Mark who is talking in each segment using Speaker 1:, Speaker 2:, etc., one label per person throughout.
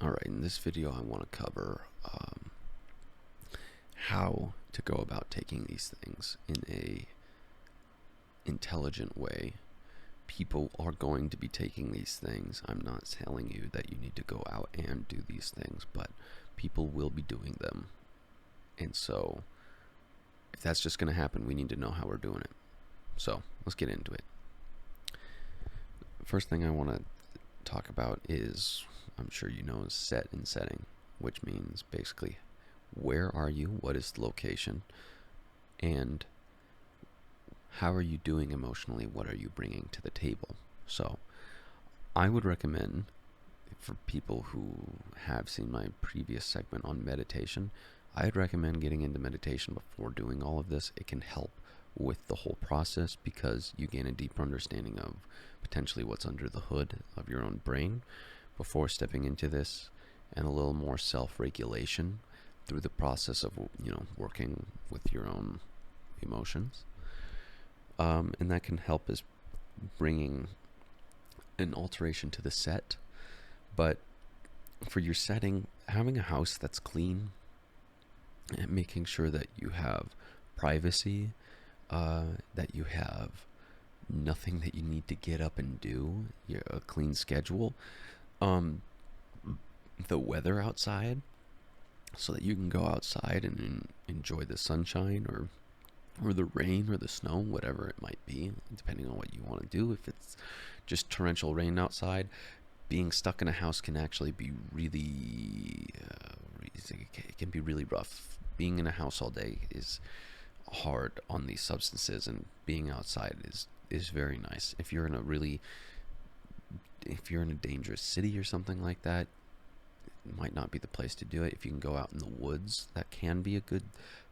Speaker 1: Alright, in this video I want to cover how to go about taking these things in a intelligent way. People are going to be taking these things. I'm not telling you that you need to go out and do these things, but people will be doing them. And so, if that's just going to happen, we need to know how we're doing it. So, let's get into it. First thing I want to talk about is, I'm sure you know, is set and setting, which means basically where are you, what is the location, and how are you doing emotionally, what are you bringing to the table. So I would recommend, for people who have seen my previous segment on meditation, I'd recommend getting into meditation before doing all of this. It can help with the whole process because you gain a deeper understanding of potentially what's under the hood of your own brain before stepping into this, and a little more self-regulation through the process of, working with your own emotions. And that can help as bringing an alteration to the set. But for your setting, having a house that's clean and making sure that you have privacy, that you have nothing that you need to get up and do, a clean schedule, the weather outside, so that you can go outside and enjoy the sunshine or the rain or the snow, whatever it might be, depending on what you want to do. If it's just torrential rain outside, being stuck in a house can actually be really, it can be really rough. Being in a house all day is hard on these substances, and being outside is very nice. If you're in a dangerous city or something like that, it might not be the place to do it. If you can go out in the woods, that can be a good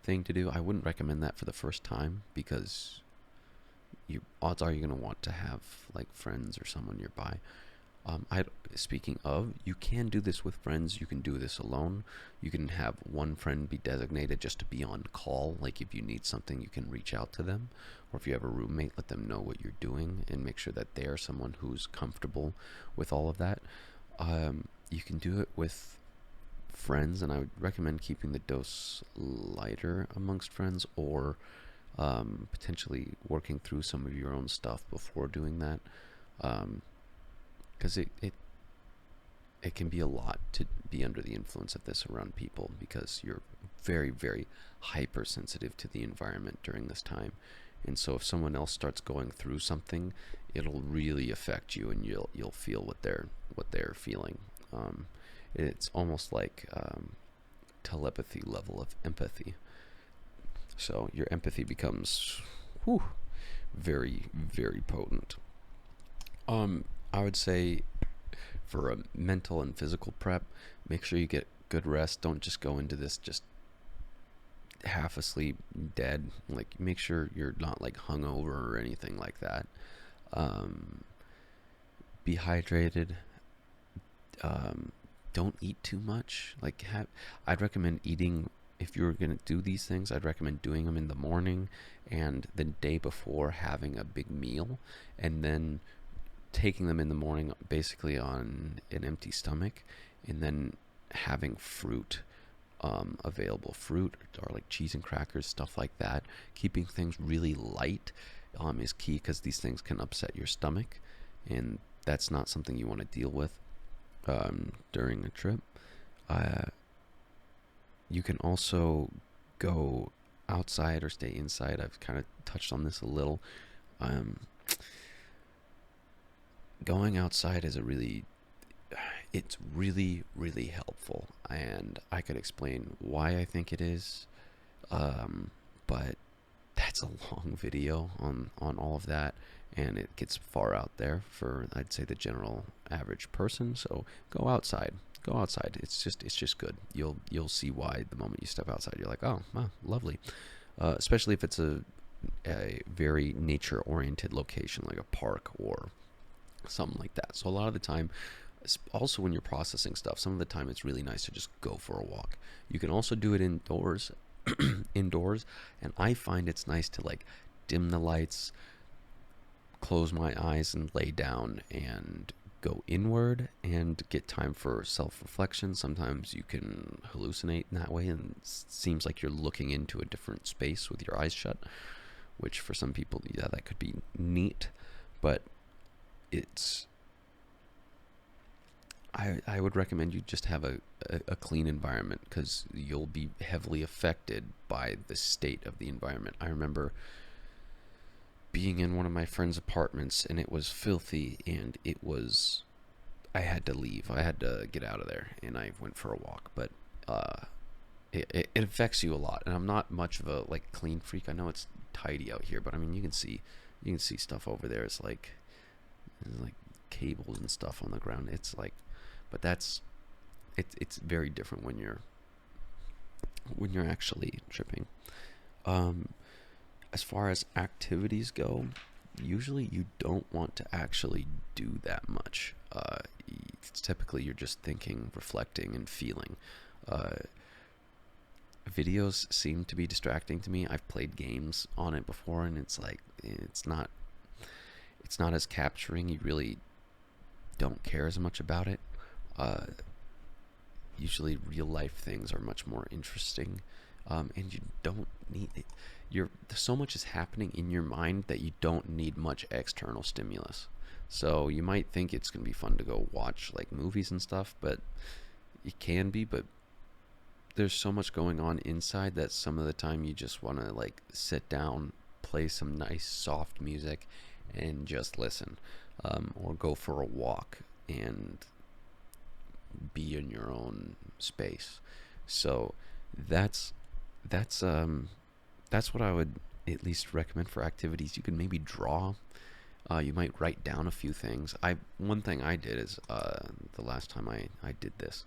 Speaker 1: thing to do. I wouldn't recommend that for the first time because odds are you're going to want to have like friends or someone nearby. Speaking of, you can do this with friends. You can do this alone. You can have one friend be designated just to be on call. Like if you need something, you can reach out to them. Or if you have a roommate, let them know what you're doing and make sure that they are someone who's comfortable with all of that. You can do it with friends, and I would recommend keeping the dose lighter amongst friends, or potentially working through some of your own stuff before doing that. Because it can be a lot to be under the influence of this around people, because you're very, very hypersensitive to the environment during this time. And so if someone else starts going through something, it'll really affect you, and you'll feel what they're feeling. It's almost like telepathy level of empathy. So your empathy becomes very, very potent. I would say for a mental and physical prep, make sure you get good rest. Don't just go into this just half asleep, dead. Like, make sure you're not like hungover or anything like that. Be hydrated. Don't eat too much. I'd recommend eating, if you're gonna do these things, I'd recommend doing them in the morning and the day before having a big meal, and then taking them in the morning basically on an empty stomach, and then having fruit available. Fruit or like cheese and crackers, stuff like that. Keeping things really light is key, because these things can upset your stomach, and that's not something you want to deal with during a trip. You can also go outside or stay inside. I've kind of touched on this a little. Going outside is it's really, really helpful, and I could explain why I think it is, but that's a long video on all of that, and it gets far out there for, I'd say, the general average person. So go outside. It's just good. You'll see why the moment you step outside. You're like, oh, wow, lovely. Especially if it's a very nature oriented location, like a park or something like that. So a lot of the time, also when you're processing stuff, some of the time it's really nice to just go for a walk. You can also do it indoors, and I find it's nice to like dim the lights, close my eyes and lay down and go inward and get time for self-reflection. Sometimes you can hallucinate in that way, and it seems like you're looking into a different space with your eyes shut, which for some people, yeah, that could be neat, but it's I would recommend you just have a clean environment, because you'll be heavily affected by the state of the environment. I remember being in one of my friend's apartments, and it was filthy, and I had to leave. I had to get out of there, and I went for a walk. But it affects you a lot, and I'm not much of a like clean freak. I know it's tidy out here, but I mean you can see stuff over there. It's like cables and stuff on the ground. It's like, but it's very different when you're actually tripping. As far as activities go, usually you don't want to actually do that much. It's typically you're just thinking, reflecting, and feeling. Videos seem to be distracting to me. I've played games on it before, and it's like it's not as capturing. You really don't care as much about it. Usually real life things are much more interesting, and you don't need it. So much is happening in your mind that you don't need much external stimulus. So you might think it's gonna be fun to go watch like movies and stuff, but it can be, but there's so much going on inside that some of the time you just want to like sit down, play some nice soft music, and just listen, or go for a walk and be in your own space. So that's what I would at least recommend for activities. You can maybe draw. You might write down a few things. One thing I did is the last time I did this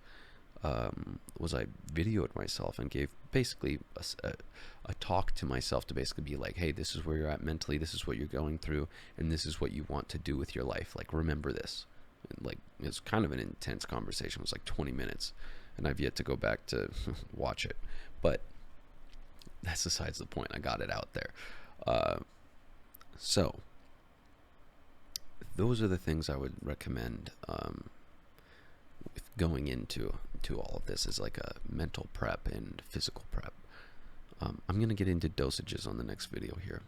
Speaker 1: was I videoed myself and gave basically a talk to myself to basically be like, hey, this is where you're at mentally, this is what you're going through, and this is what you want to do with your life. Like, remember this. And like, it's kind of an intense conversation. It was like 20 minutes, and I've yet to go back to watch it. But that's besides the point. I got it out there. So those are the things I would recommend with going into all of this, is like a mental prep and physical prep. I'm going to get into dosages on the next video here.